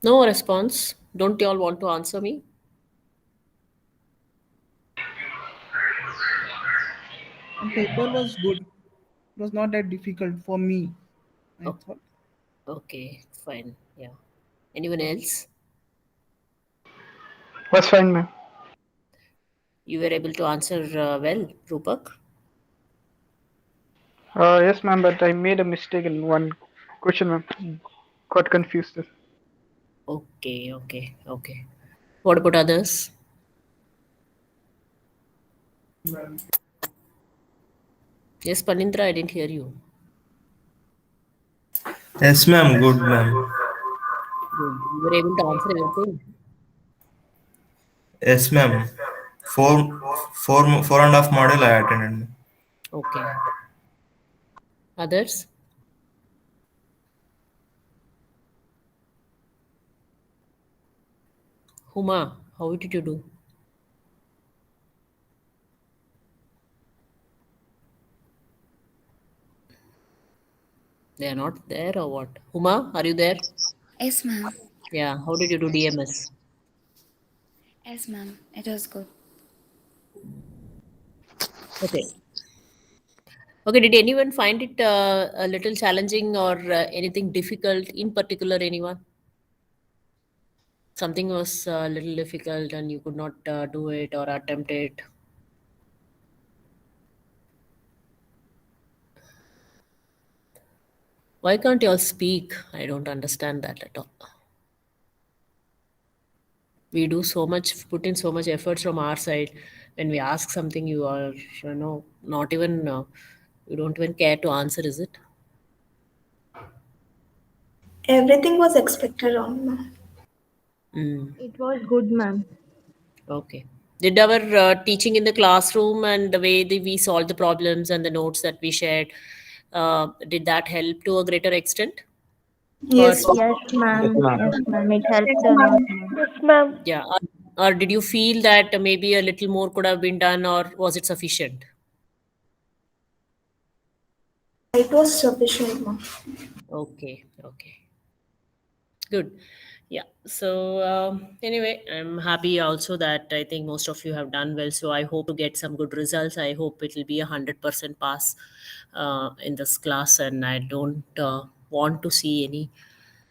No response. Don't you all want to answer me? The paper was good. It was not that difficult for me, I Oh, thought. okay, fine. Yeah. Anyone else? Was fine, ma'am. You were able to answer well, Rupak? Yes, ma'am, but I made a mistake in one question, ma'am. Got confused. Okay, okay, okay. What about others? Yes, Panindra, I didn't hear you. Yes, ma'am. Good, ma'am. Good. You were able to answer everything? Yes, ma'am. Four and a half module I attended. Okay. Others? Huma, how did you do? They are not there or what? Huma, are you there? Yes, ma'am. Yeah, how did you do DMS? Yes, ma'am. It was good. Okay. Okay, did anyone find it a little challenging or anything difficult in particular, anyone? Something was a little difficult and you could not do it or attempt it. Why can't you all speak? I don't understand that at all. We do so much, put in so much effort from our side. When we ask something, you are, not even, you don't even care to answer, is it? Everything was expected on, ma'am. Mm, It was good, ma'am. okay. Did our teaching in the classroom and the way that we solved the problems and the notes that we shared, did that help to a greater extent? Or Yes, Yes, Yes, ma'am. ma'am. Yes, ma'am. It helped yes, a lot, ma'am. ma'am. Yes, ma'am. yeah, or did you feel that maybe a little more could have been done, or was it sufficient? It was sufficient, ma'am. Okay, okay. Good. Yeah. So, anyway, I'm happy also that I think most of you have done well. So, I hope to get some good results. I hope it will be 100% pass in this class, and I don't want to see any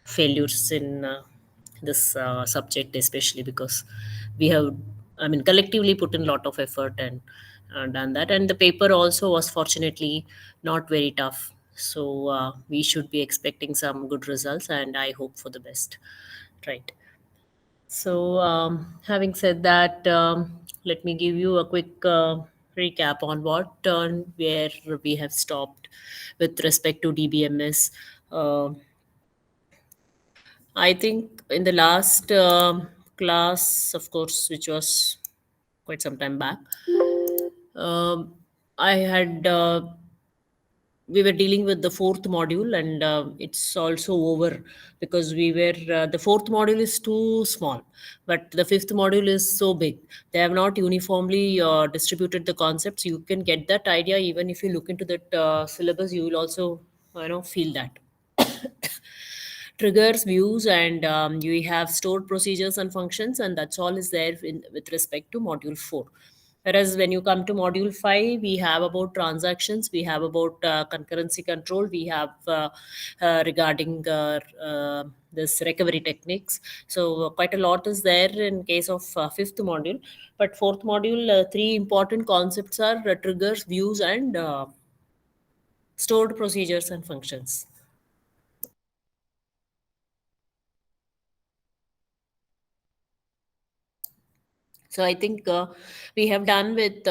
failures in this subject, especially because we have, I mean, collectively put in a lot of effort and done that. And the paper also was fortunately not very tough. So we should be expecting some good results, and I hope for the best. Right. So, having said that, let me give you a quick recap on where we have stopped with respect to DBMS. Uh, I think in the last class, of course, which was quite some time back, um, I had we were dealing with the fourth module, and it's also over because we were the fourth module is too small, but the fifth module is so big. They have not uniformly distributed the concepts. You can get that idea even if you look into that syllabus. You will also feel that triggers, views, and you have stored procedures and functions, and that's all is there with respect to module 4. Whereas when you come to module 5, we have about transactions, we have about concurrency control, we have regarding this recovery techniques. So quite a lot is there in case of fifth module. But fourth module, three important concepts are triggers, views, and stored procedures and functions. So I think we have done with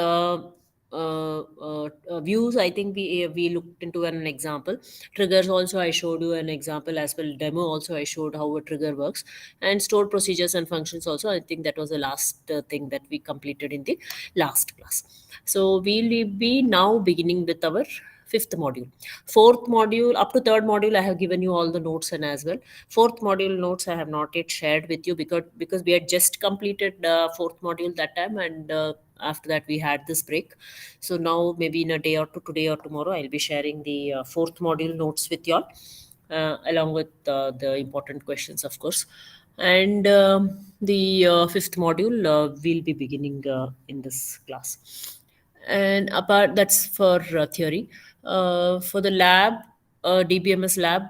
views. I think we looked into an example. Triggers also I showed you an example as well. Demo also I showed how a trigger works, and stored procedures and functions also. I think that was the last thing that we completed in the last class. So we'll be now beginning with our fifth module. Fourth module up to third module, I have given you all the notes and as well. Fourth module notes I have not yet shared with you because we had just completed fourth module that time, and after that we had this break. So now maybe in a day or two, today or tomorrow, I'll be sharing the fourth module notes with y'all, along with the important questions, of course. And the fifth module we'll be beginning in this class. And apart, that's for theory. For the lab, DBMS lab,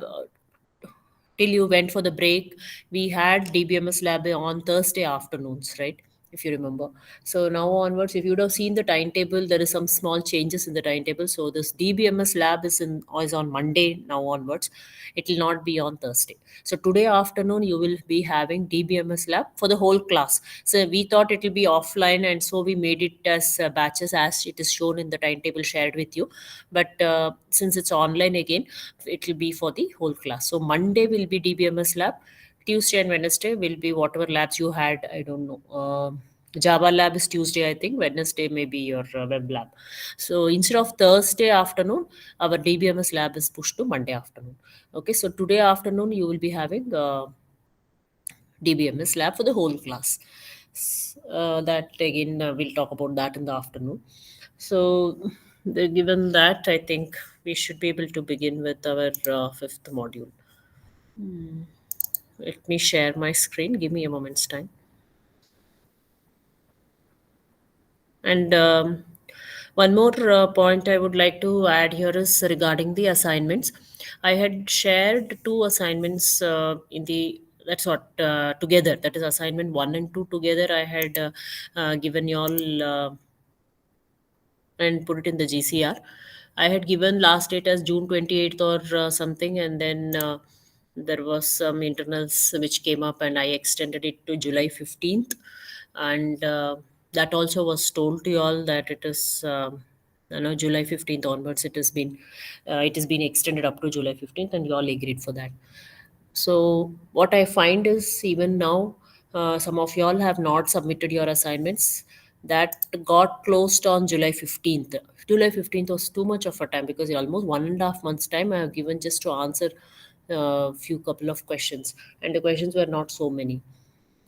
till you went for the break, we had DBMS lab on Thursday afternoons, right? If you remember. So now onwards, if you would have seen the timetable, there is some small changes in the timetable. So this DBMS lab is on Monday now onwards. It will not be on Thursday. So today afternoon you will be having DBMS lab for the whole class. So we thought it will be offline, and so we made it as batches as it is shown in the timetable shared with you. But since it's online again, it will be for the whole class. So Monday will be DBMS lab. Tuesday and Wednesday will be whatever labs you had. I don't know. Java lab is Tuesday, I think. Wednesday may be your web lab. So instead of Thursday afternoon, our DBMS lab is pushed to Monday afternoon. Okay, so today afternoon you will be having DBMS lab for the whole class. That again, we'll talk about that in the afternoon. So, given that, I think we should be able to begin with our fifth module. Let me share my screen. Give me a moment's time. And one more point I would like to add here is regarding the assignments. I had shared two assignments in the that's what together, that is assignment 1 and 2 together. I had given you all and put it in the GCR. I had given last date as June 28th or something, and then there was some internals which came up, and I extended it to July 15th. And that also was told to you all that it is, July 15th onwards, it has been extended up to July 15th, and you all agreed for that. So what I find is even now, some of y'all have not submitted your assignments. That got closed on July 15th. July 15th was too much of a time because almost 1.5 months time I have given just to answer a few couple of questions, and the questions were not so many.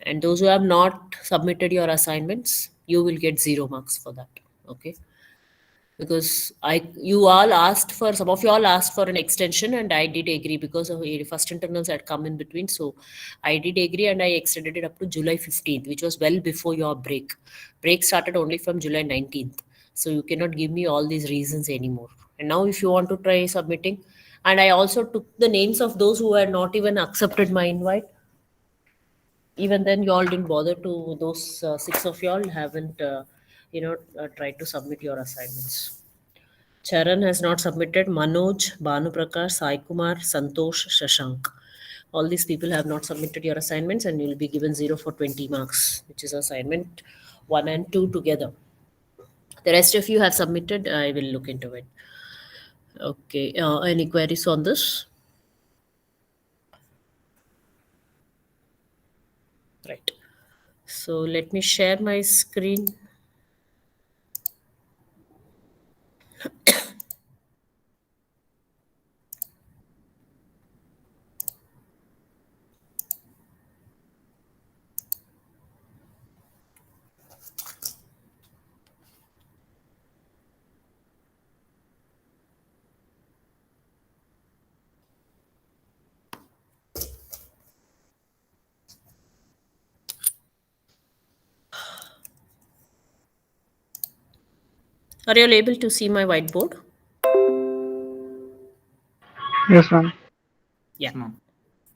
And those who have not submitted your assignments, you will get 0 marks for that. Okay, because you all asked for, some of you all asked for an extension, and I did agree because of first internals had come in between. So I did agree, and I extended it up to July 15th, which was well before your break. Break started only from July 19th. So you cannot give me all these reasons anymore. And now if you want to try submitting, and I also took the names of those who had not even accepted my invite. Even then you all didn't bother to, those 6 of you all haven't tried to submit your assignments. Charan has not submitted. Manoj, Banu Prakash, Sai Kumar, Santosh, Shashank. All these people have not submitted your assignments, and you'll be given 0 for 20 marks, which is assignment 1 and 2 together. The rest of you have submitted. I will look into it. Okay. Any queries on this? Right. So let me share my screen. Are you all able to see my whiteboard? Yes, ma'am. Yeah.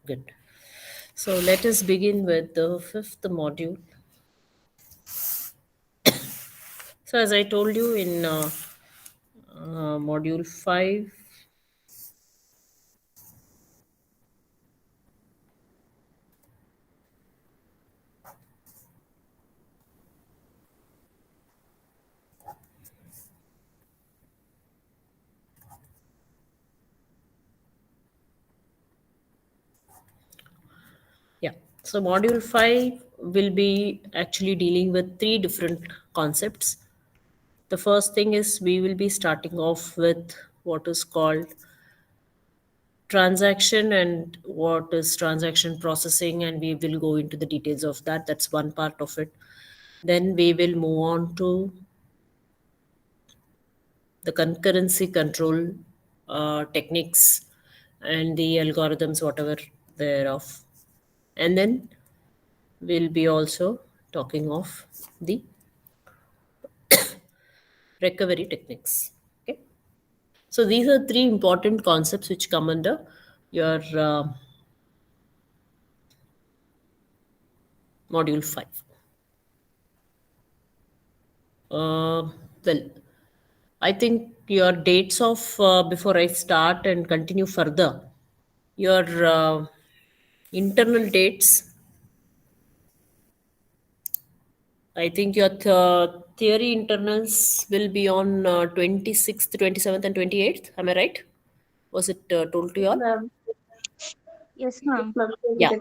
Good. So let us begin with the fifth module. So as I told you in module 5, yeah. So module 5 will be actually dealing with 3 different concepts. The first thing is we will be starting off with what is called transaction and what is transaction processing, and we will go into the details of that. That's one part of it. Then we will move on to the concurrency control techniques and the algorithms, whatever thereof. And then we'll be also talking of the recovery techniques. Okay. So these are three important concepts which come under your module 5. Well, I think your dates of before I start and continue further, your internal dates, I think your theory internals will be on 26th, 27th, and 28th. Am I right? Was it told to you all? Ma'am. Yes, ma'am. Yeah.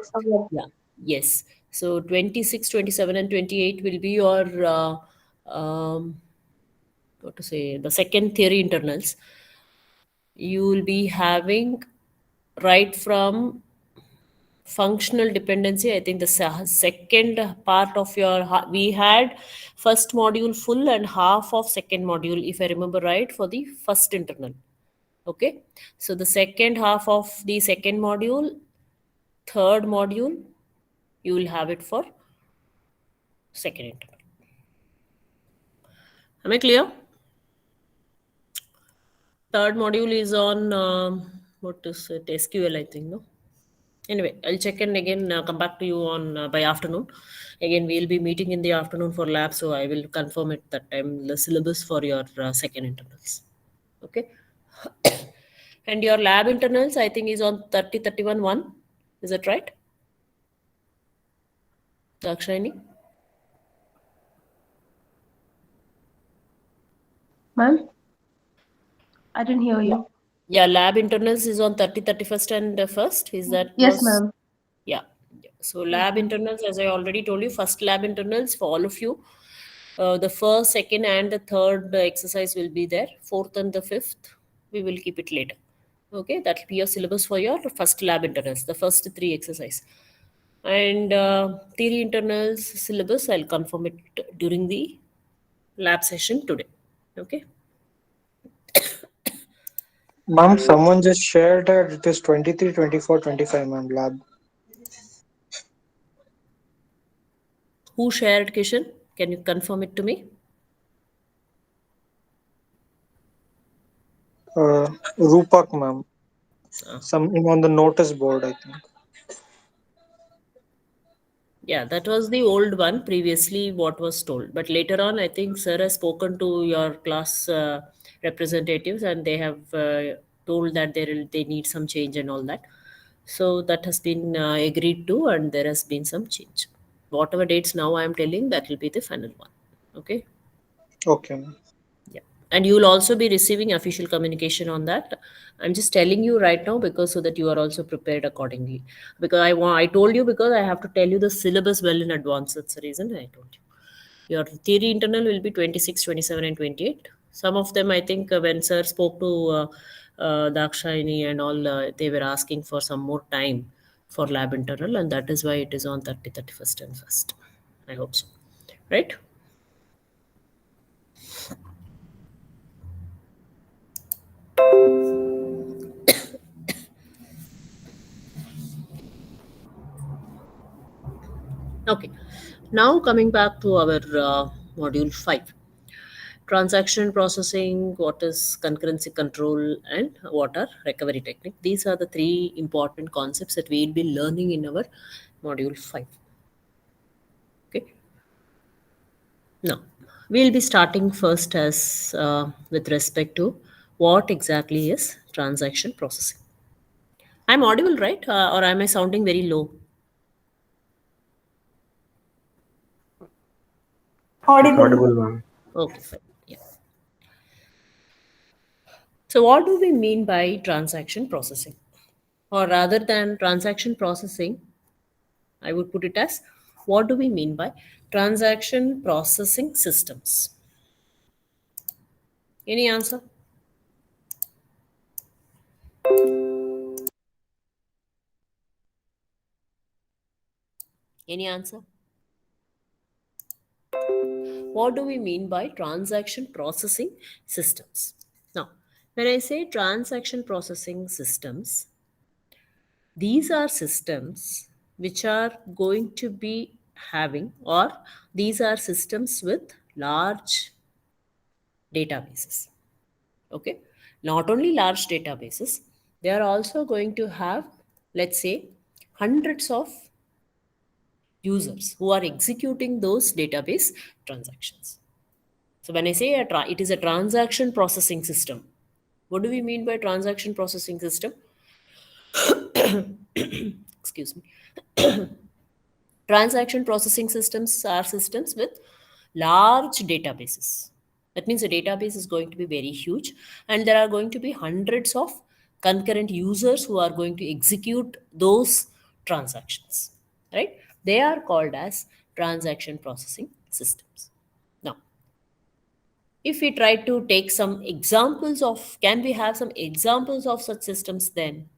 Yeah. Yes. So 26, 27, and 28 will be your what to say, the second theory internals. You will be having right from functional dependency. I think the second part of your we had first module full and half of second module, if I remember right, for the first internal. Okay, so the second half of the second module, third module, you will have it for second internal. Am I clear? Third module is on what is it, SQL, I think. No, anyway, I'll check in again, come back to you on by afternoon. Again, we'll be meeting in the afternoon for lab, so I will confirm at that time the syllabus for your second internals. Okay. And your lab internals, I think, is on 30, 31, 1. Is that right? Dakshayani? Ma'am? I didn't hear you. Yeah, lab internals is on 30, 31st, and 1st. Is that? Yes, ma'am. Yeah. So lab internals, as I already told you, first lab internals for all of you. The first, second, and the third exercise will be there. Fourth and the fifth, we will keep it later. Okay, that will be your syllabus for your first lab internals, the first 3 exercise. And theory internals syllabus, I'll confirm it during the lab session today. Okay. Ma'am, someone just shared that it is 23, 24, 25, ma'am, lab. Who shared, Kishan? Can you confirm it to me? Rupak, ma'am. Ah. Something on the notice board, I think. Yeah, that was the old one previously, what was told. But later on, I think Sir has spoken to your class representatives and they have told that they need some change and all that. So that has been agreed to and there has been some change. Whatever dates now I am telling, that will be the final one. Okay. Okay, ma'am. Yeah. And you will also be receiving official communication on that. I'm just telling you right now because so that you are also prepared accordingly. Because I told you because I have to tell you the syllabus well in advance. That's the reason I told you. Your theory internal will be 26, 27, and 28. Some of them, I think, when Sir spoke to Dakshayani and all, they were asking for some more time for lab internal, and that is why it is on 30, 31st, and 1st. I hope so. Right? Okay. Now coming back to our module 5. Transaction processing, what is concurrency control, and what are recovery technique. These are the 3 important concepts that we will be learning in our module 5. Okay. Now, we'll be starting first as with respect to what exactly is transaction processing. I'm audible, right? Or am I sounding very low? Audible. ma'am. Okay, fine. Yeah. So what do we mean by transaction processing? Or rather than transaction processing, I would put it as what do we mean by transaction processing systems? Any answer? Any answer? What do we mean by transaction processing systems? Now, when I say transaction processing systems, these are systems which are going to be having, or these are systems with large databases. Okay, not only large databases, they are also going to have, let's say, hundreds of users who are executing those database transactions. So when I say it is a transaction processing system, what do we mean by transaction processing system? Excuse me. Transaction processing systems are systems with large databases. That means the database is going to be very huge, and there are going to be hundreds of concurrent users who are going to execute those transactions. Right? They are called as transaction processing systems. Now, if we try to take some examples of, can we have some examples of such systems then?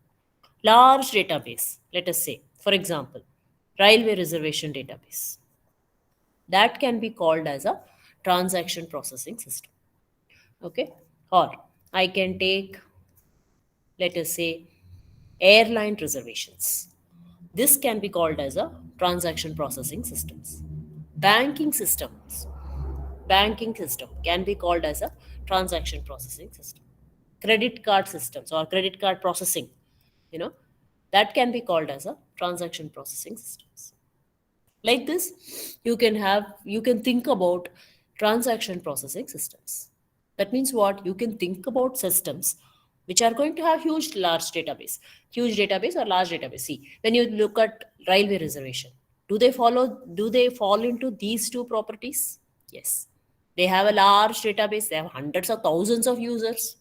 Large database, let us say, for example, railway reservation database. That can be called as a transaction processing system. Okay, or I can take, let us say, airline reservations. This can be called as a transaction processing systems. Banking systems, banking system can be called as a transaction processing system. Credit card systems or credit card processing, you know, that can be called as a transaction processing systems. Like this, you can think about transaction processing systems. That means what? You can think about systems which are going to have huge huge database or large database. See, when you look at railway reservation, do they fall into these two properties? Yes. They have a large database, they have hundreds of thousands of users.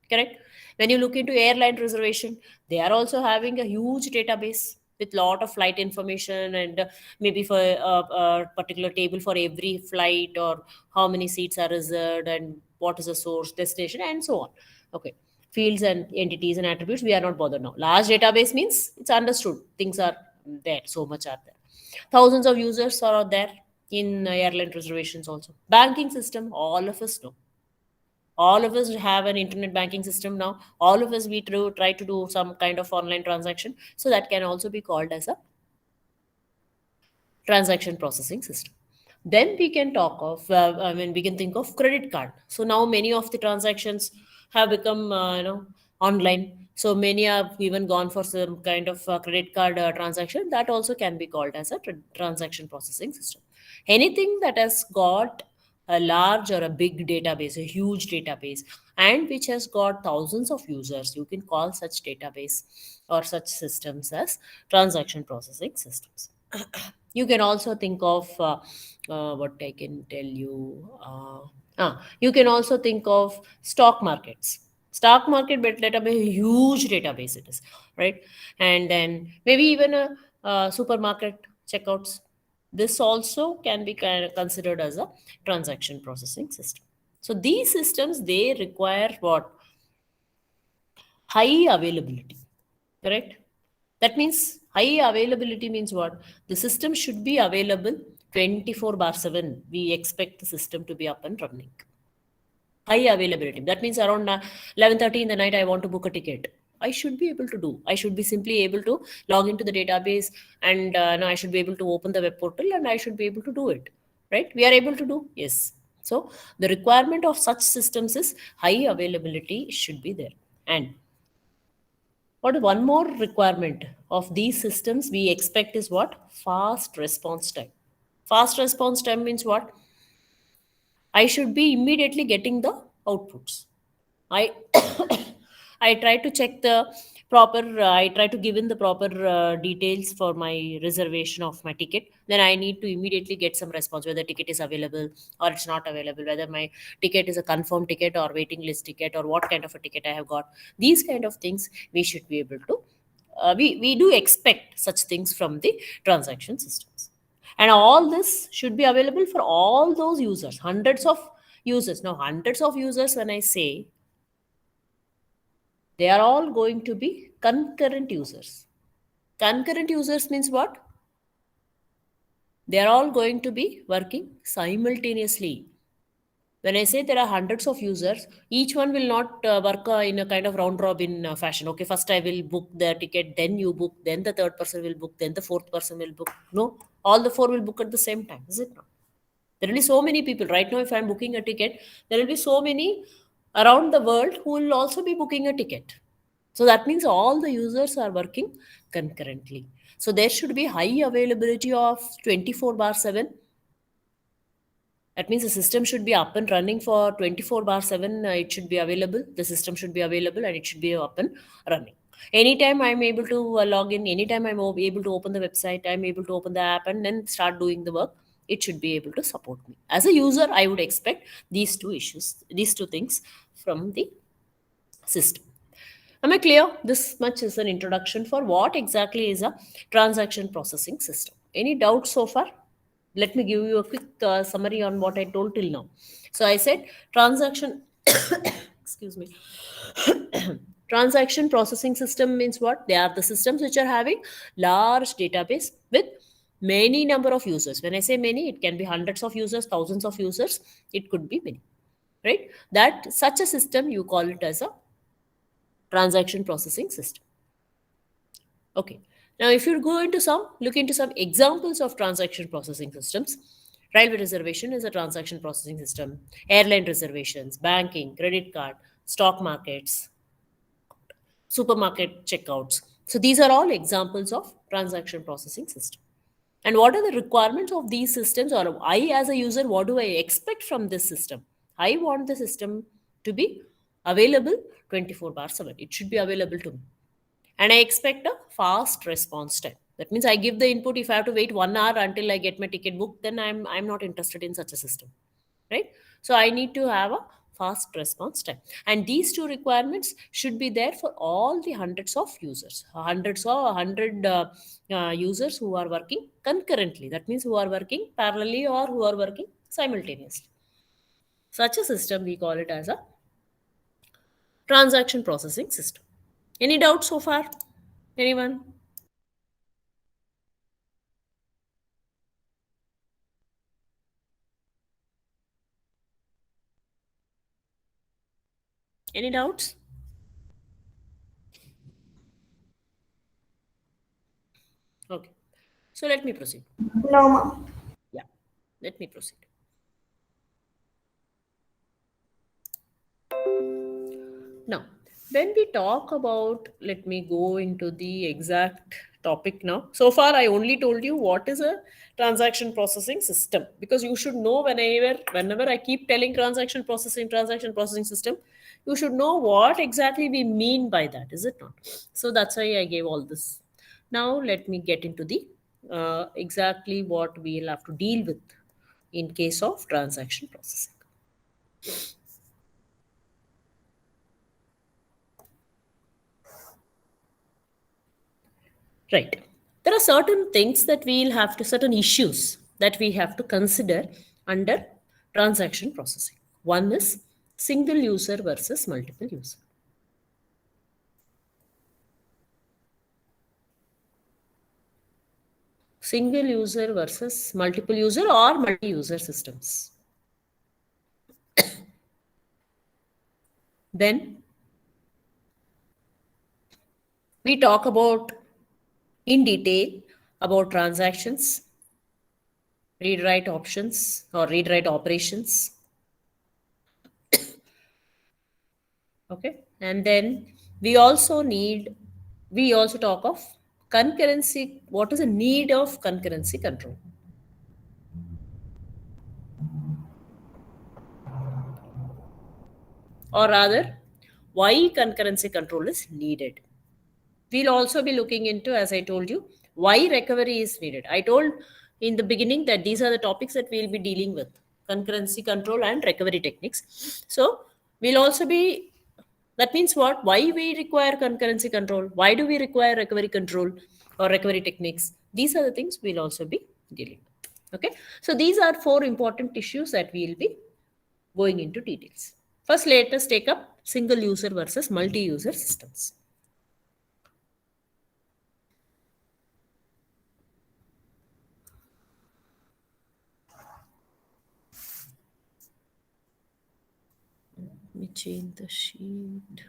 Correct? When you look into airline reservation, they are also having a huge database with lot of flight information, and maybe for a particular table for every flight, or how many seats are reserved, and what is the source, destination, and so on. Okay, fields and entities and attributes, we are not bothered now. Large database means it's understood, things are there, so much are there. Thousands of users are there in airline reservations. Also, banking system, all of us know, all of us have an internet banking system now. All of us, we try to do some kind of online transaction, so that can also be called as a transaction processing system. Then we can talk of, we can think of credit card. So now many of the transactions have become, online. So many have even gone for some kind of credit card transaction. That also can be called as a transaction processing system. Anything that has got a large or a big database, a huge database, and which has got thousands of users, you can call such database or such systems as transaction processing systems. You can also think of what I can tell you. You can also think of stock markets. Stock market, but let a huge database it is, right? And then maybe even a supermarket checkouts. This also can be kind of considered as a transaction processing system. So these systems, they require what? High availability, correct? That means high availability means what? The system should be available 24/7. We expect the system to be up and running. High availability. That means around 11:30 in the night, I want to book a ticket. I should be able to do. I should be simply able to log into the database, and now I should be able to open the web portal, and I should be able to do it. Right? We are able to do. Yes. So the requirement of such systems is high availability should be there. And what one more requirement of these systems we expect is what? Fast response time. Fast response time means what? I should be immediately getting the outputs. I I try to check the proper. I try to give in the proper details for my reservation of my ticket. Then I need to immediately get some response whether ticket is available or it's not available. Whether my ticket is a confirmed ticket or waiting list ticket, or what kind of a ticket I have got. These kind of things we should be able to. We do expect such things from the transaction systems. And all this should be available for all those users, hundreds of users. Now, hundreds of users, when I say, they are all going to be concurrent users. Concurrent users means what? They are all going to be working simultaneously. When I say there are hundreds of users, each one will not work in a kind of round robin fashion. Okay, first I will book the ticket, then you book, then the third person will book, then the fourth person will book. No, all the four will book at the same time, is it not? There will be so many people. Right now, if I'm booking a ticket, there will be so many around the world who will also be booking a ticket. So that means all the users are working concurrently. So there should be high availability of 24/7. That means the system should be up and running for 24/7. It should be available. The system should be available and it should be up and running. Anytime I'm able to log in, anytime I'm able to open the website, I'm able to open the app and then start doing the work, it should be able to support me. As a user, I would expect these two things from the system. Am I clear? This much is an introduction for what exactly is a transaction processing system. Any doubts so far? Let me give you a quick summary on what I told till now. So I said transaction, excuse me, transaction processing system means what? They are the systems which are having large database with many number of users. When I say many, it can be hundreds of users, thousands of users. It could be many, right? That such a system, you call it as a transaction processing system. Okay. Now, if you go into look into some examples of transaction processing systems. Railway reservation is a transaction processing system. Airline reservations, banking, credit card, stock markets, supermarket checkouts. So these are all examples of transaction processing system. And what are the requirements of these systems? Or I, as a user, what do I expect from this system? I want the system to be available 24/7. It should be available to me. And I expect a fast response time. That means I give the input. If I have to wait 1 hour until I get my ticket booked, then I'm not interested in such a system, right? So I need to have a fast response time, and these two requirements should be there for all the hundreds of users, hundreds or 100 users who are working concurrently. That means who are working parallelly or who are working simultaneously. Such a system we call it as a transaction processing system. Any doubts so far? Anyone? Any doubts? Okay. So let me proceed. No, ma'am. Yeah. Let me proceed. Now, when we talk about, let me go into the exact topic now. So far, I only told you what is a transaction processing system, because you should know whenever I keep telling transaction processing system, you should know what exactly we mean by that, is it not? So that's why I gave all this. Now, let me get into the exactly what we'll have to deal with in case of transaction processing. Right. There are certain things that certain issues that we have to consider under transaction processing. One is single user versus multiple user. Single user versus multiple user or multi-user systems. Then we talk about in detail about transactions, read write options or read write operations. Okay. And then we also talk of concurrency. What is the need of concurrency control? Or rather, why concurrency control is needed. We'll also be looking into, as I told you, why recovery is needed. I told in the beginning that these are the topics that we'll be dealing with: concurrency control and recovery techniques. So we'll also be, that means what? Why we require concurrency control? Why do we require recovery control or recovery techniques? These are the things we'll also be dealing with. Okay. So these are 4 important issues that we'll be going into details. First, let us take up single user versus multi-user systems. Let me change the sheet.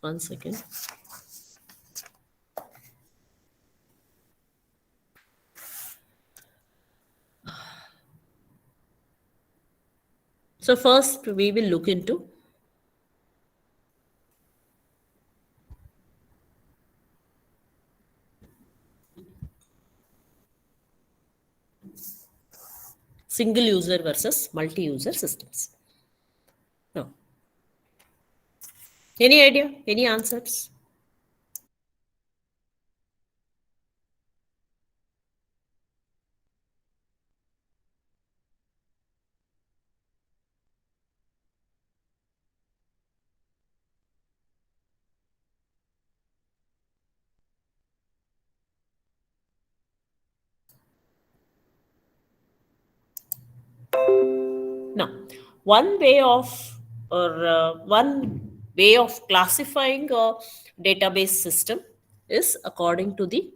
One second. So first we will look into single user versus multi-user systems. No. Any idea? Any answers? Now, one way of classifying a database system is according to the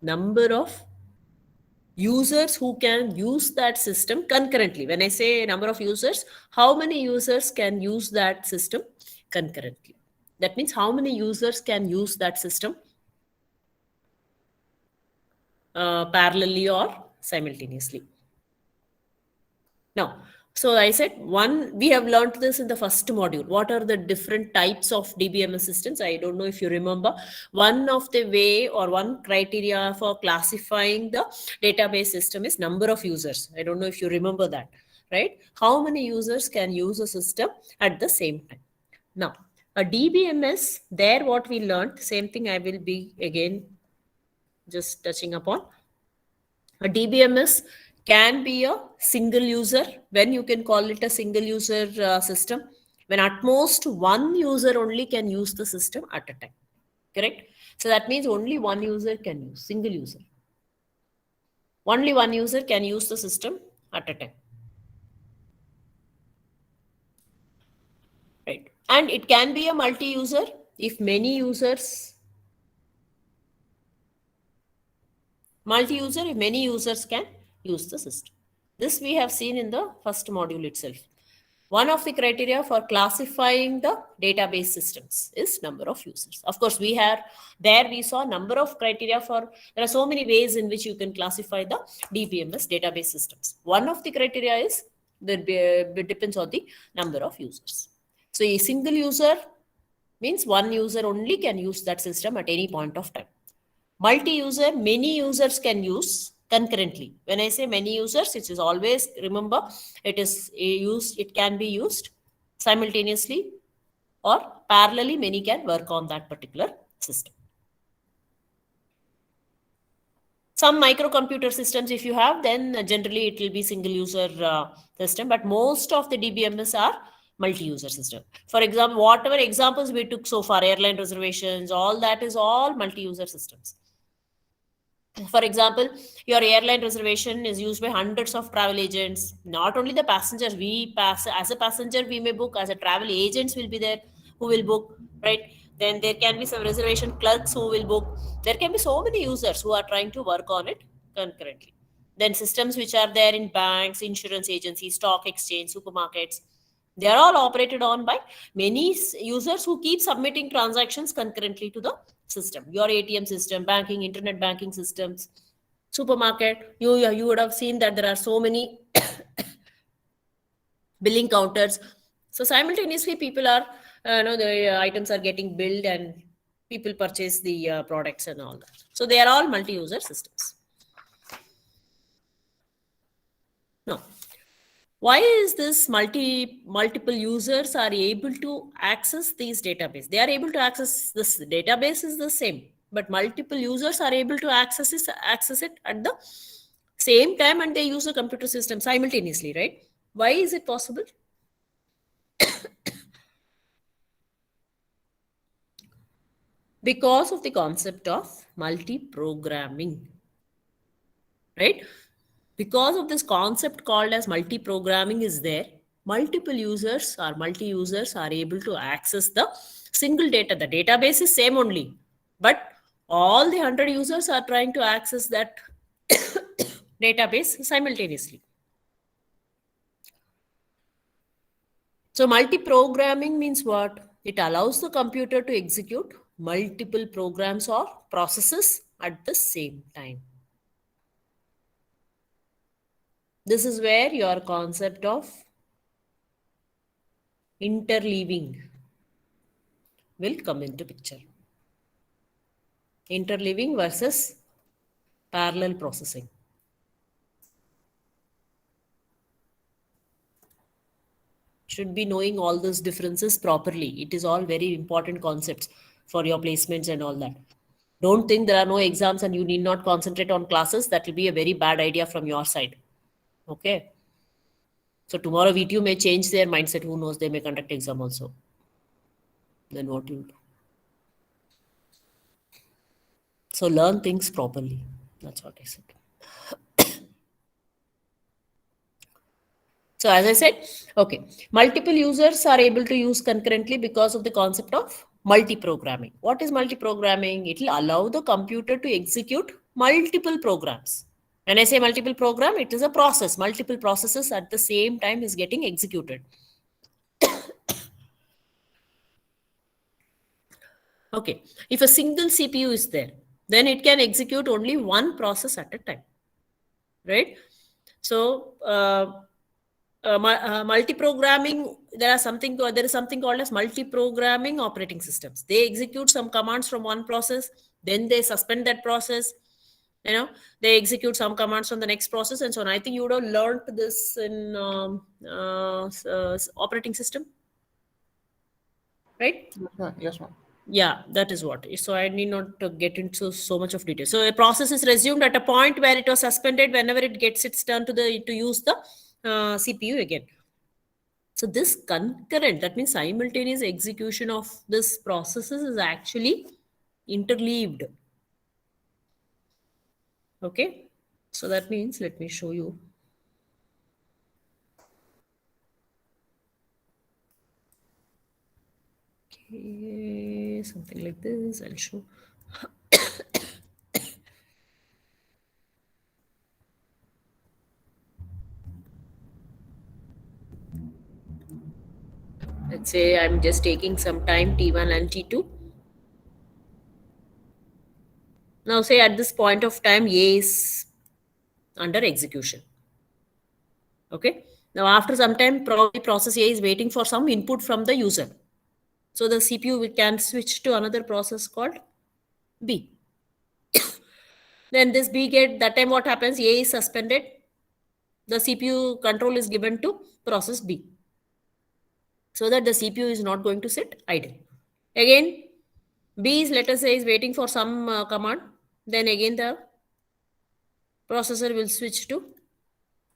number of users who can use that system concurrently. When I say number of users, how many users can use that system concurrently? That means how many users can use that system parallelly or simultaneously. Now, so I said we have learned this in the first module. What are the different types of DBMS systems? I don't know if you remember. One of the way or one criteria for classifying the database system is number of users. I don't know if you remember that, right? How many users can use a system at the same time? Now, a DBMS, there what we learned, same thing I will be again just touching upon. A DBMS can be a single user. When you can call it a single user system? When at most one user only can use the system at a time. Correct? So that means only one user can use, single user. Only one user can use the system at a time. Right. And it can be a multi-user if many users, multi-user if many users can use the system. This we have seen in the first module itself. One of the criteria for classifying the database systems is number of users. Of course, we saw number of criteria there are so many ways in which you can classify the DBMS database systems. One of the criteria is it depends on the number of users. So a single user means one user only can use that system at any point of time. Multi-user, many users can use concurrently. When I say many users, it is always, remember, it can be used simultaneously or parallelly. Many can work on that particular system. Some microcomputer systems, if you have, then generally it will be single user system, but most of the DBMS are multi-user system. For example, whatever examples we took so far, airline reservations, all that is all multi-user systems. For example, your airline reservation is used by hundreds of travel agents. Not only the passengers, as a passenger, we may book, as a travel agents will be there who will book, right? Then there can be some reservation clerks who will book. There can be so many users who are trying to work on it concurrently. Then systems which are there in banks, insurance agencies, stock exchange, supermarkets, they are all operated on by many users who keep submitting transactions concurrently to the system. Your ATM system, banking, internet banking systems, supermarket, you would have seen that there are so many billing counters. So simultaneously people are, the items are getting billed and people purchase the products and all that. So they are all multi-user systems. Now, why is this multiple users are able to access these databases? They are able to access this database is the same, but multiple users are able to access it at the same time, and they use the computer system simultaneously, right? Why is it possible? Because of the concept of multi-programming, right? Because of this concept called as multi-programming is there, multiple users or multi-users are able to access the single data. The database is same only, but all the 100 users are trying to access that database simultaneously. So multi-programming means what? It allows the computer to execute multiple programs or processes at the same time. This is where your concept of interleaving will come into picture. Interleaving versus parallel processing. Should be knowing all those differences properly. It is all very important concepts for your placements and all that. Don't think there are no exams and you need not concentrate on classes. That will be a very bad idea from your side. Okay. So tomorrow VTU may change their mindset. Who knows? They may conduct exam also. Then what you do? So learn things properly. That's what I said. So as I said, okay, multiple users are able to use concurrently because of the concept of multi-programming. What is multi-programming? It will allow the computer to execute multiple programs. When I say multiple program, it is a process. Multiple processes at the same time is getting executed. Okay, if a single CPU is there, then it can execute only one process at a time, right? So multi-programming, there is something called as multi-programming operating systems. They execute some commands from one process, then they suspend that process. They execute some commands from the next process, and so on. I think you would have learned this in operating system, right? Yes, ma'am. Yeah, that is what. So I need not to get into so much of detail. So a process is resumed at a point where it was suspended whenever it gets its turn to use the CPU again. So this concurrent, that means simultaneous execution of this processes is actually interleaved. Okay, so that means, let me show you. Okay, something like this, I'll show. Let's say I'm just taking some time, T1 and T2. Now say at this point of time, A is under execution. Okay. Now after some time, probably process A is waiting for some input from the user. So the CPU can switch to another process called B. Then this B that time what happens? A is suspended. The CPU control is given to process B, so that the CPU is not going to sit idle. Again, B is, let us say, is waiting for some command. Then again the processor will switch to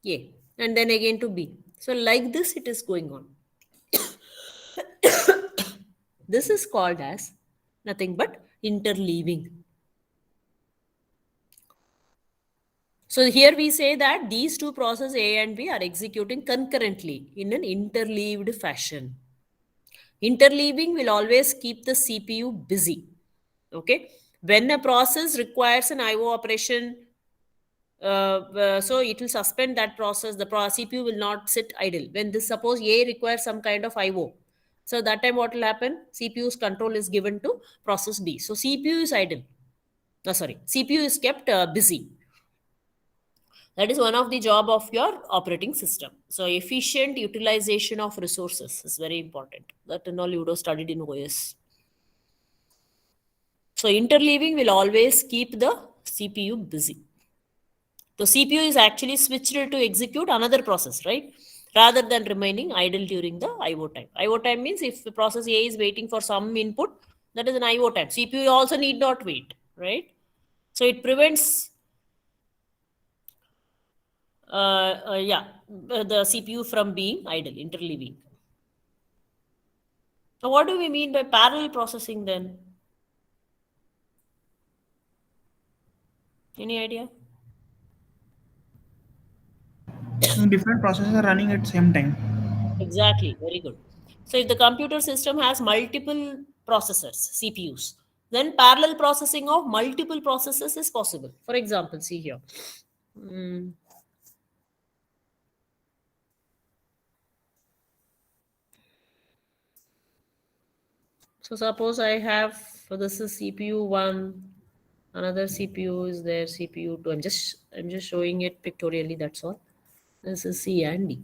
A, and then again to B. So like this it is going on. This is called as nothing but interleaving. So here we say that these two processes A and B are executing concurrently in an interleaved fashion. Interleaving will always keep the CPU busy. Okay. When a process requires an IO operation, so it will suspend that process. The CPU will not sit idle. When this, suppose A requires some kind of IO, so that time what will happen? CPU's control is given to process B. So CPU is idle. CPU is kept busy. That is one of the job of your operating system. So efficient utilization of resources is very important. That and all you would have studied in OS. So interleaving will always keep the CPU busy. The CPU is actually switched to execute another process, right? Rather than remaining idle during the IO time. IO time means if the process A is waiting for some input, that is an IO time. CPU also need not wait, right? So it prevents the CPU from being idle, interleaving. So what do we mean by parallel processing then? Any idea? Different processes are running at the same time. Exactly, very good. So if the computer system has multiple processors, CPUs. Then parallel processing of multiple processes is possible. For example, see here. So suppose I have, so this is CPU 1, another CPU is there, CPU 2. I'm just showing it pictorially, that's all. This is C and D.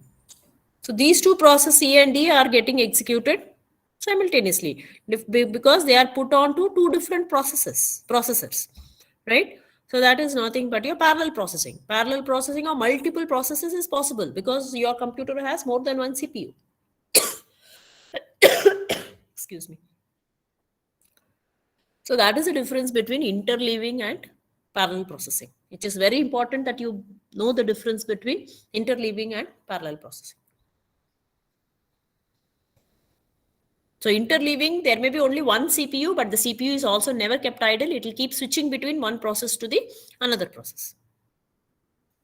So these two processes C and D are getting executed simultaneously because they are put onto two different processors, right? So that is nothing but your parallel processing. Parallel processing of multiple processes is possible because your computer has more than one CPU. Excuse me. So that is the difference between interleaving and parallel processing. It is very important that you know the difference between interleaving and parallel processing. So interleaving, there may be only one CPU, but the CPU is also never kept idle. It will keep switching between one process to the another process.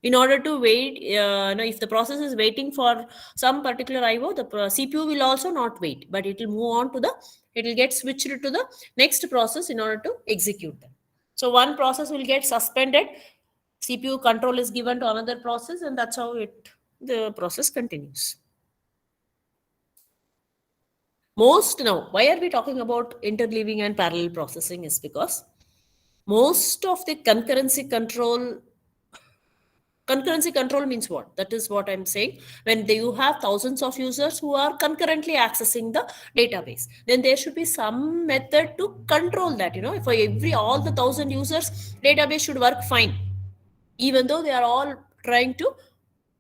In order to wait, if the process is waiting for some particular IO, the CPU will also not wait, but it will move on to it will get switched to the next process in order to execute them. So one process will get suspended, CPU control is given to another process, and that's how the process continues. Why are we talking about interleaving and parallel processing is because most of the concurrency control means what? That is what I'm saying. When you have thousands of users who are concurrently accessing the database, then there should be some method to control that. For all the 1,000 users, database should work fine, even though they are all trying to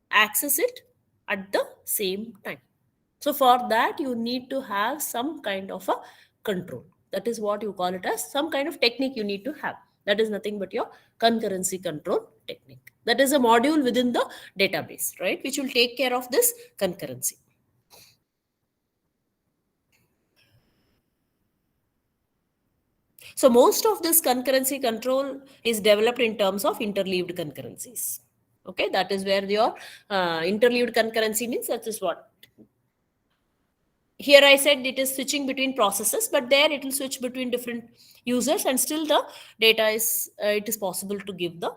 access it at the same time. So for that, you need to have some kind of a control. That is what you call it as some kind of technique you need to have. That is nothing but your concurrency control technique. That is a module within the database, right? Which will take care of this concurrency. So most of this concurrency control is developed in terms of interleaved concurrencies. Okay, that is where your interleaved concurrency means that is what. Here I said it is switching between processes, but there it will switch between different users, and still the data is it is possible to give the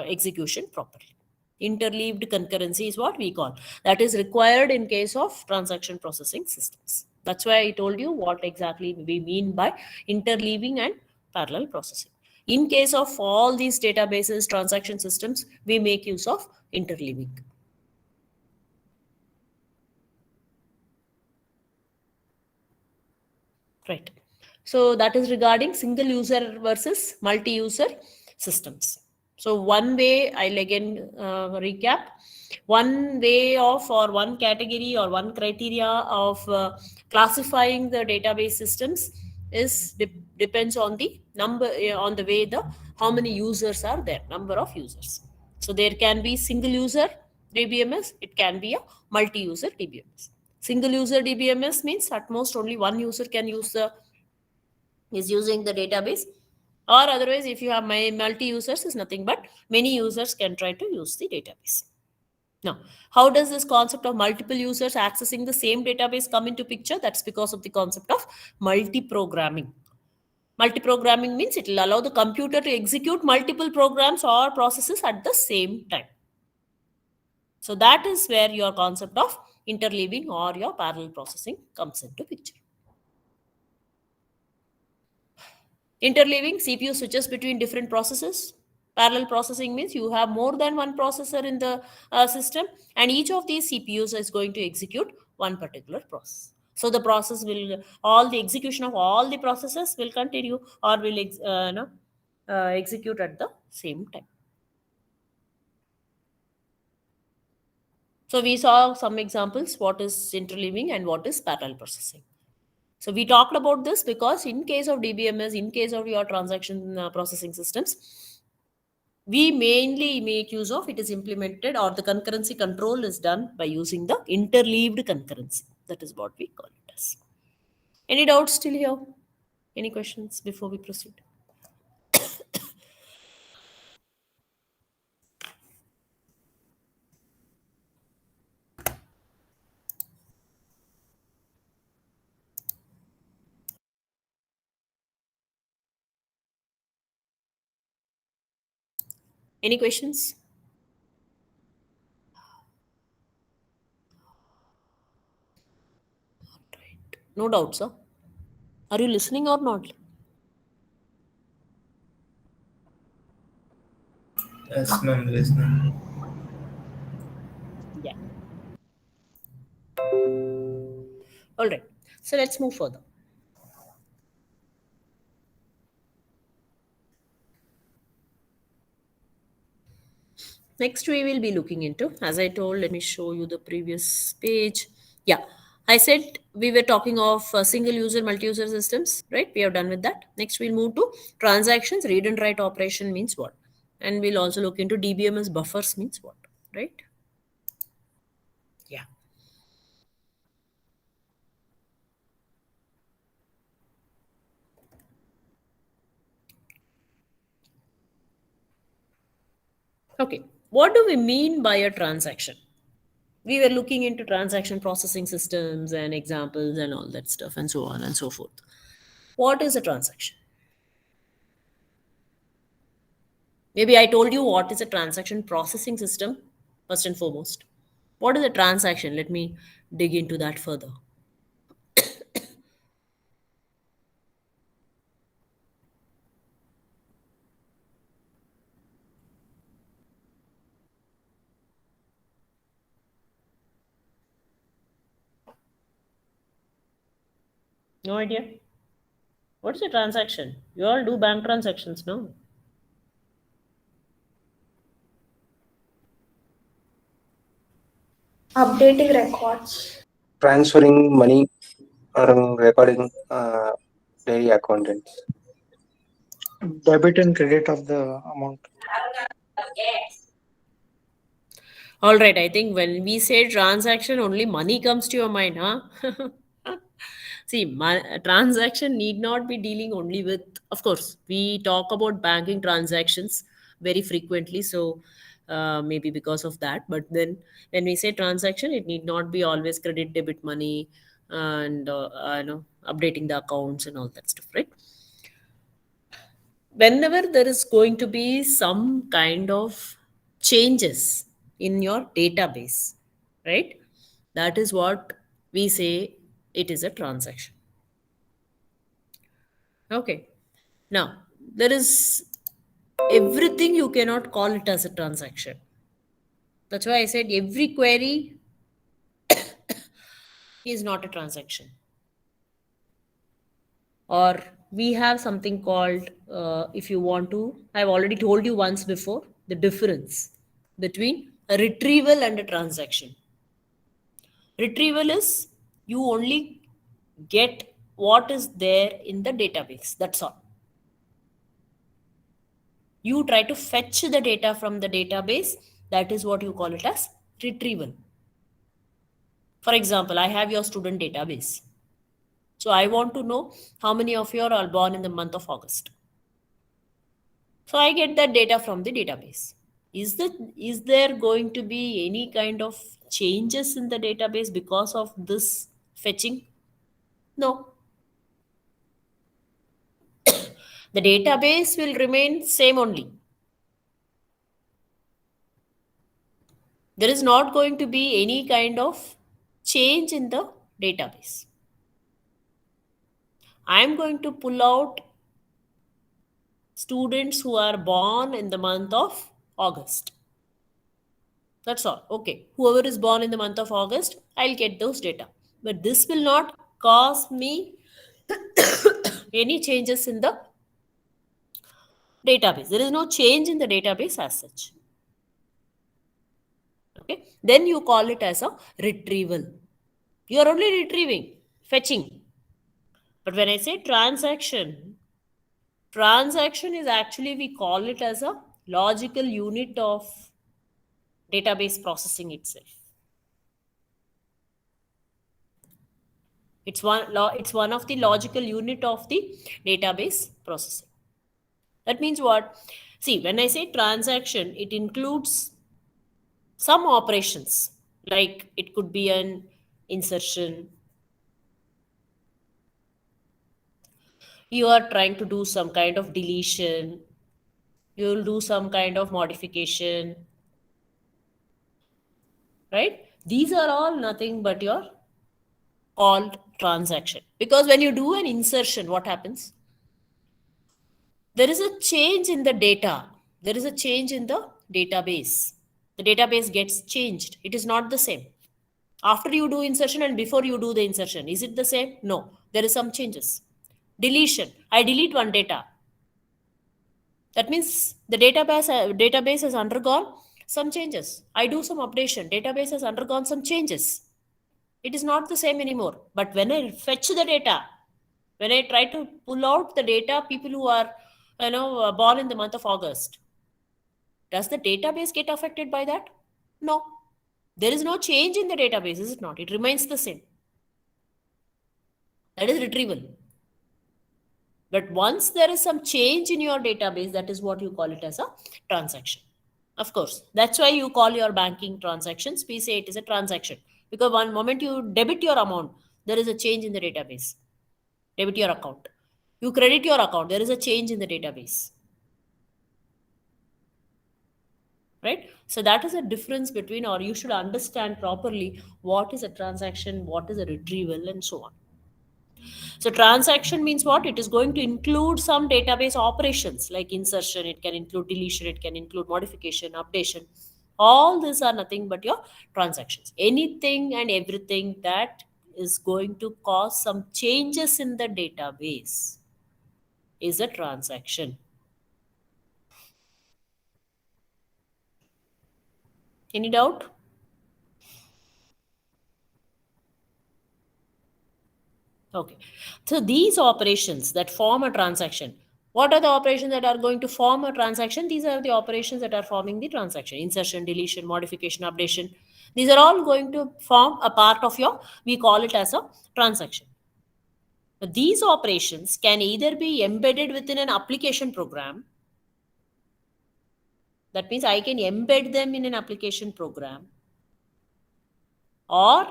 execution properly. Interleaved concurrency is what we call. That is required in case of transaction processing systems. That's why I told you what exactly we mean by interleaving and parallel processing. In case of all these databases, transaction systems, we make use of interleaving. Right. So that is regarding single user versus multi-user systems. So one way, I'll again recap. One way of, or one category or one criteria of classifying the database systems is depends on the number, on the way how many users are there, number of users. So there can be single user DBMS, it can be a multi-user DBMS. Single user DBMS means at most only one user can is using the database, or otherwise if you have multi-users is nothing but many users can try to use the database. Now, how does this concept of multiple users accessing the same database come into picture? That's because of the concept of multi-programming. Multi-programming means it will allow the computer to execute multiple programs or processes at the same time. So that is where your concept of interleaving or your parallel processing comes into picture. Interleaving, CPU switches between different processes. Parallel processing means you have more than one processor in the system, and each of these CPUs is going to execute one particular process. So the process will, all the execution of all the processes will continue or will execute at the same time. So we saw some examples, what is interleaving and what is parallel processing. So we talked about this because in case of DBMS, in case of your transaction processing systems, we mainly make use of, it is implemented, or the concurrency control is done by using the interleaved concurrency. That is what we call it as. Any doubts still here? Any questions before we proceed? Any questions? Right. No doubts, sir. Are you listening or not? Yes, ma'am. Listening. Yeah. All right. So let's move further. Next, we will be looking into, as I told, let me show you the previous page. Yeah, I said we were talking of single user, multi user systems, right? We are done with that. Next, we'll move to transactions, read and write operation means what? And we'll also look into DBMS buffers means what, right? Yeah. Okay, what do we mean by a transaction? We were looking into transaction processing systems and examples and all that stuff and so on and so forth. What is a transaction? Maybe I told you what is a transaction processing system, first and foremost. What is a transaction? Let me dig into that further. No idea. What's a transaction? You all do bank transactions, no? Updating records. Transferring money or recording daily accountants. Debit and credit of the amount. All right, I think when we say transaction, only money comes to your mind, huh? See, a transaction need not be dealing only with, of course, we talk about banking transactions very frequently. So maybe because of that. But then when we say transaction, it need not be always credit, debit money and, updating the accounts and all that stuff, right? Whenever there is going to be some kind of changes in your database, right? That is what we say it is a transaction. Okay. Now, there is everything you cannot call it as a transaction. That's why I said every query is not a transaction. Or we have something called, if you want to, I've already told you once before, the difference between a retrieval and a transaction. Retrieval is you only get what is there in the database. That's all. You try to fetch the data from the database. That is what you call it as retrieval. For example, I have your student database. So I want to know how many of you are born in the month of August. So I get that data from the database. Is there going to be any kind of changes in the database because of this fetching? No. The database will remain same only. There is not going to be any kind of change in the database. I am going to pull out students who are born in the month of August. That's all. Okay. Whoever is born in the month of August, I'll get those data. But this will not cause me any changes in the database. There is no change in the database as such. Okay. Then you call it as a retrieval. You are only retrieving, fetching. But when I say transaction is actually, we call it as a logical unit of database processing itself. It's one of the logical unit of the database processing. That means what? See, when I say transaction, it includes some operations, like it could be an insertion. You are trying to do some kind of deletion. You'll do some kind of modification, right? These are all nothing but your called transaction. Because when you do an insertion, what happens? There is a change in the data. There is a change in the database. The database gets changed. It is not the same. After you do insertion and before you do the insertion, is it the same? No. There is some changes. Deletion. I delete one data. That means the database has undergone some changes. I do some updation. Database has undergone some changes. It is not the same anymore. But when I fetch the data, when I try to pull out the data, people who are born in the month of August, does the database get affected by that? No. There is no change in the database, is it not? It remains the same. That is retrieval. But once there is some change in your database, that is what you call it as a transaction. Of course, that's why you call your banking transactions. We say it is a transaction. Because one moment you debit your amount, there is a change in the database. Debit your account. You credit your account, there is a change in the database. Right? So that is a difference between, or you should understand properly what is a transaction, what is a retrieval, and so on. So transaction means what? It is going to include some database operations like insertion, it can include deletion, it can include modification, updation. All these are nothing but your transactions. Anything and everything that is going to cause some changes in the database is a transaction. Any doubt? Okay. So these operations that form a transaction, what are the operations that are going to form a transaction? These are the operations that are forming the transaction. Insertion, deletion, modification, updation. These are all going to form a part of your, we call it as a transaction. But these operations can either be embedded within an application program. That means I can embed them in an application program, or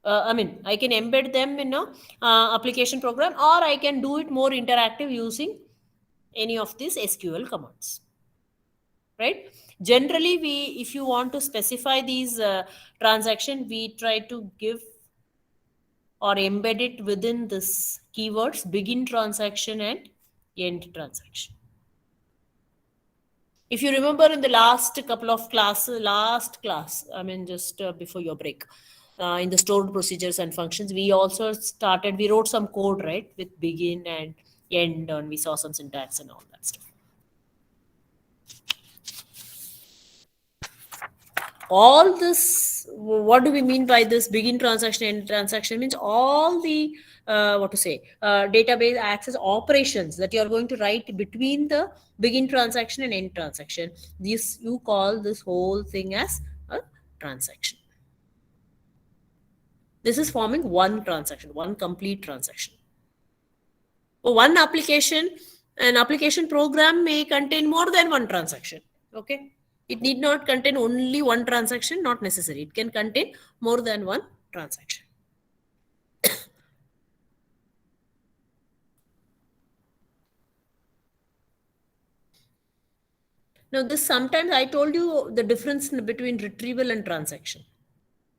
I can embed them in a application program, or I can do it more interactive using any of these SQL commands. Right? Generally, if you want to specify these transaction, we try to give or embed it within this keywords: begin transaction and end transaction. If you remember in the last couple of last class, just before your break, in the stored procedures and functions, we also we wrote some code, right, with begin and end, and we saw some syntax and all that stuff. All this, what do we mean by this begin transaction, end transaction? Means all the database access operations that you are going to write between the begin transaction and end transaction. This, you call this whole thing as a transaction. This is forming one transaction, one complete transaction. One application, an application program may contain more than one transaction. Okay. It need not contain only one transaction, not necessary. It can contain more than one transaction. Now, this sometimes I told you the difference between retrieval and transaction.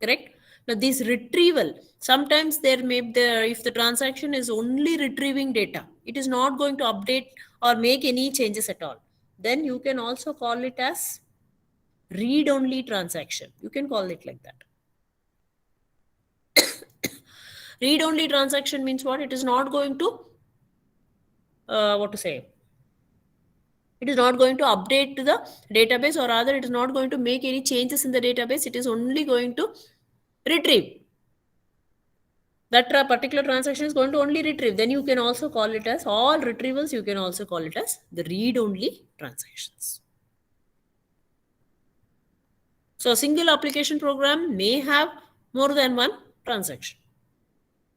Correct? Now, this retrieval, sometimes if the transaction is only retrieving data, it is not going to update or make any changes at all. Then you can also call it as read-only transaction. You can call it like that. Read-only transaction means what? It is not going to, it is not going to update to the database, or rather it is not going to make any changes in the database. It is only going to retrieve. That particular transaction is going to only retrieve. Then you can also call it as all retrievals. You can also call it as the read-only transactions. So a single application program may have more than one transaction.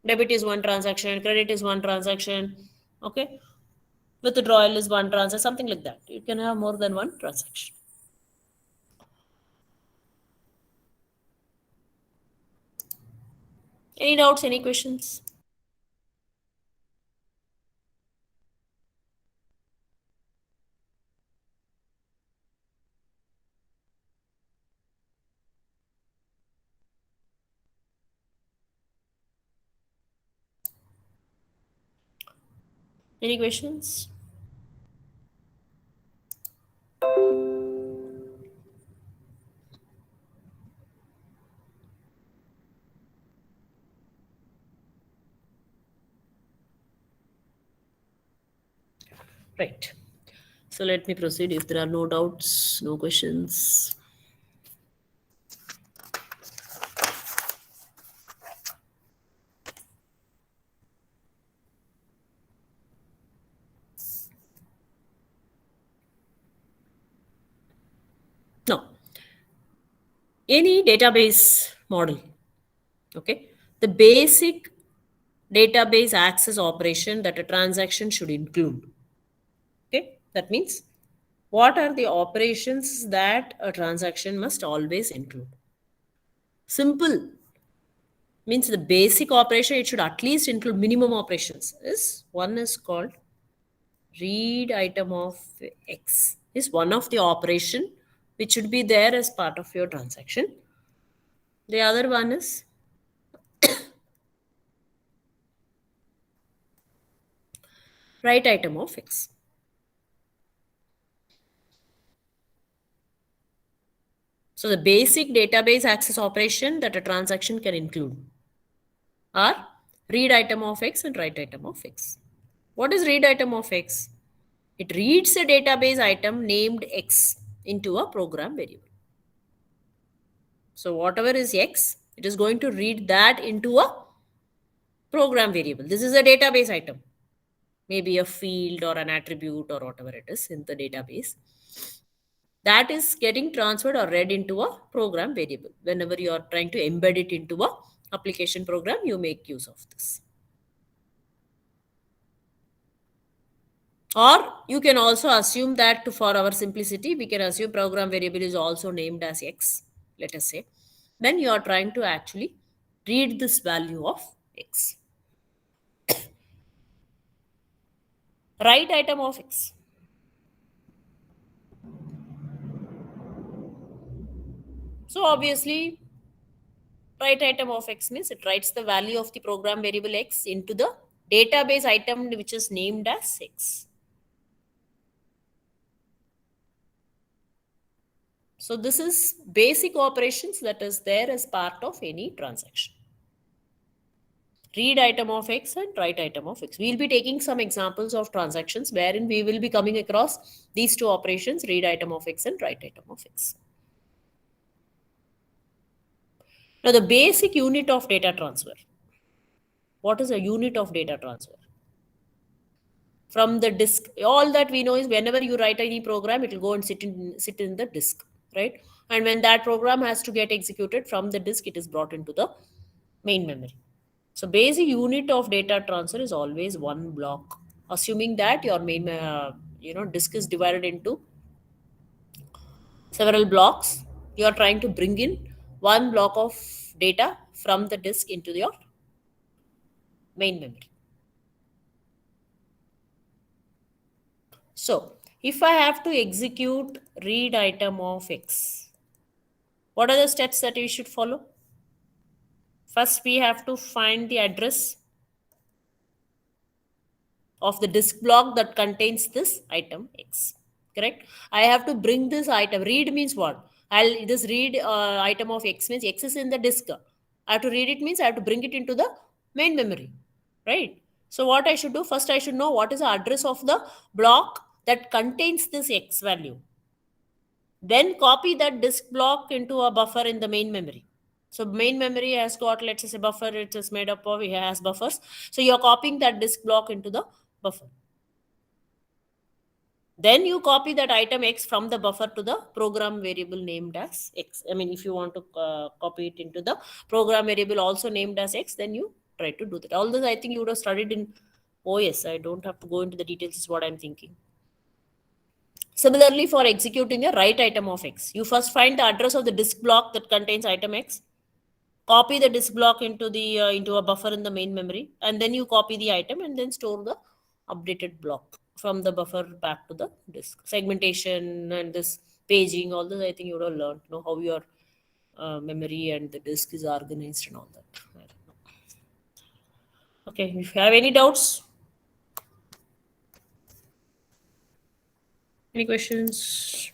Debit is one transaction, credit is one transaction, okay? Withdrawal is one transaction, something like that. You can have more than one transaction. Any doubts, any questions? Any questions? Right. So let me proceed. If there are no doubts, no questions. No. Any database model, okay? The basic database access operation that a transaction should include. Okay, that means what are the operations that a transaction must always include? Simple means the basic operation, it should at least include minimum operations. One is called read item of X. Is one of the operation which should be there as part of your transaction. The other one is write item of X. So the basic database access operation that a transaction can include are read item of X and write item of X. What is read item of X? It reads a database item named X into a program variable. So whatever is X, it is going to read that into a program variable. This is a database item, maybe a field or an attribute or whatever it is in the database. That is getting transferred or read into a program variable. Whenever you are trying to embed it into a application program, you make use of this. Or you can also assume that for our simplicity, we can assume program variable is also named as X, let us say. Then you are trying to actually read this value of X. Write item of X. So obviously, write item of X means it writes the value of the program variable X into the database item which is named as X. So this is basic operations that is there as part of any transaction. Read item of X and write item of X. We'll be taking some examples of transactions wherein we will be coming across these two operations, read item of X and write item of X. Now the basic unit of data transfer. What is a unit of data transfer? From the disk, all that we know is whenever you write any program, it will go and sit in the disk, right? And when that program has to get executed from the disk, it is brought into the main memory. So basic unit of data transfer is always one block, assuming that your main disk is divided into several blocks. You are trying to bring in one block of data from the disk into your main memory. So if I have to execute read item of X, what are the steps that we should follow? First, we have to find the address of the disk block that contains this item X. Correct? I have to bring this item. Read means what? This read item of X means X is in the disk. I have to read it means I have to bring it into the main memory. Right? So what I should do? First, I should know what is the address of the block that contains this X value. Then copy that disk block into a buffer in the main memory. So main memory has got, let's say, buffer, it is made up of, it has buffers. So you're copying that disk block into the buffer. Then you copy that item X from the buffer to the program variable named as X. I mean, if you want to copy it into the program variable also named as X, then you try to do that. All this I think you would have studied in OS. I don't have to go into the details, is what I'm thinking. Similarly, for executing a write item of X, you first find the address of the disk block that contains item X, copy the disk block into a buffer in the main memory, and then you copy the item and then store the updated block from the buffer back to the disk. Segmentation and this paging, all this I think you would have learned, how your memory and the disk is organized and all that. I don't know. Okay, if you have any doubts. Any questions?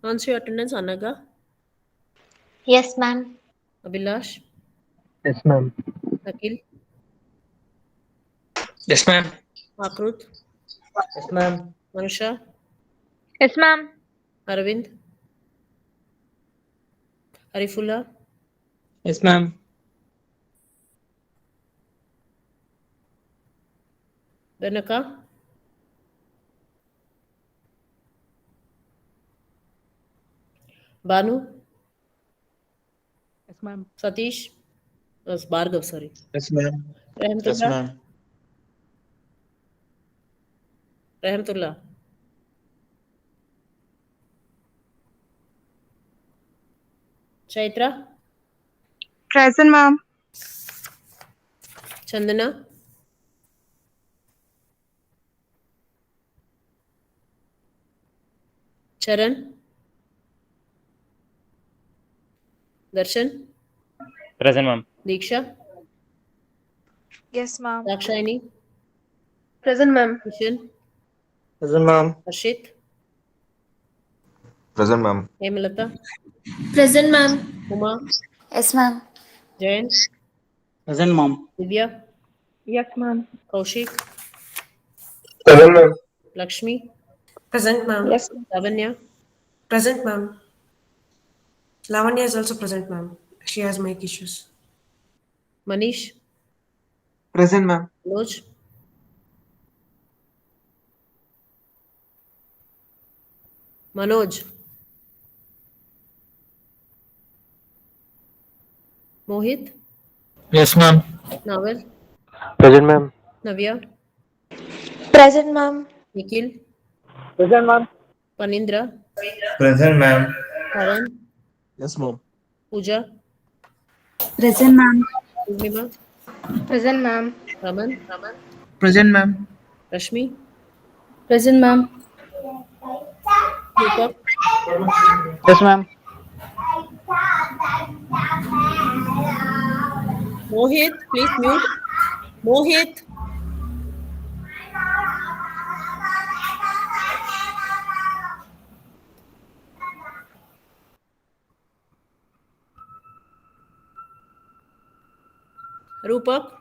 Answer your attendance, Anaga, Yes, ma'am. Abhilash, Yes, ma'am. Akhil, Yes, ma'am. Akrut, Yes, ma'am. Manusha, Yes, ma'am. Arvind, Arifullah, Yes, ma'am. Benaka, Banu, Yes, ma'am. Satish, Bhargav, sorry, Yes, ma'am. Yes, Rahmatullah, ma'am. Rahmatullah, Chaitra, Present, ma'am. Chandana, Charan, Darshan, Present, ma'am. Diksha, Yes, ma'am. Dakshayani, Present, ma'am. Kishan, Present, ma'am. Harshit, Present, ma'am. Hemalata, Present, ma'am. Uma, Yes, ma'am. Jayant, Present, ma'am. Divya, Yes, ma'am. Kaushik, Present, ma'am. Lakshmi, Present, ma'am. Yes. Lavanya, Present, ma'am. Lavanya is also present, ma'am. She has mic issues. Manish, Present, ma'am. Manoj, Manoj, Mohit, Yes, ma'am. Naval, Present, ma'am. Navya, Present, ma'am. Nikhil, Present, ma'am. Panindra, Present, ma'am. Pawan, Yes, ma'am. Pooja, Present, ma'am. Purnima, Present, ma'am. Raman, Present, ma'am. Rashmi, Present, ma'am. Deepak, Yes, ma'am. Mohit, please mute. Mohit, Rupak,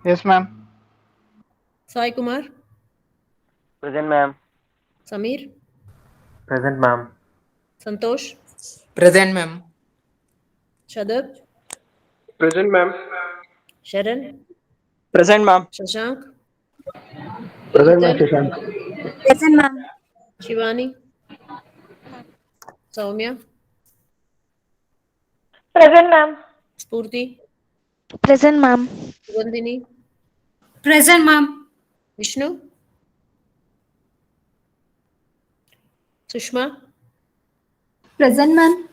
Yes, ma'am. Sai Kumar, Present, ma'am. Samir, Present, ma'am. Santosh, Present, ma'am. Shadab, Present, ma'am. Sharan, Present, ma'am. Shashank, Present, ma'am. Sheetal, Shashank. Present, ma'am. Shivani, Soumya, Present, ma'am. Spurti, Present, ma'am. Sugandhini, Present, ma'am. Vishnu, Sushma, Present, ma'am.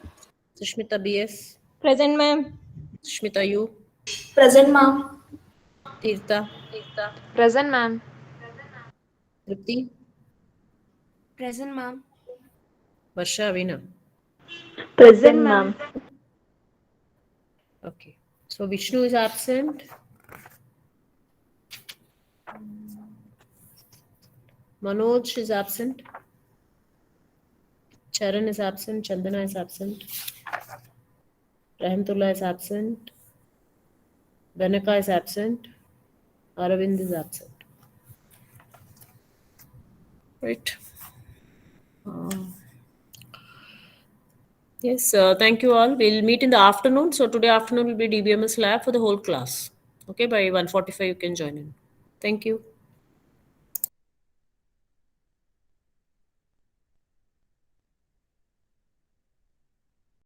Sushmita BS, Present, ma'am. Sushmita U, Present, ma'am. Tirtha, Present, ma'am. Tripti, Present, ma'am. Varsha, Veena. Present, ma'am. Okay. So Vishnu is absent. Manoj is absent. Charan is absent. Chandana is absent. Rahmatullah is absent. Benaka is absent. Aravind is absent. Right. Yes, thank you all. We'll meet in the afternoon. So today afternoon will be DBMS lab for the whole class. Okay, by 1:45 you can join in. Thank you.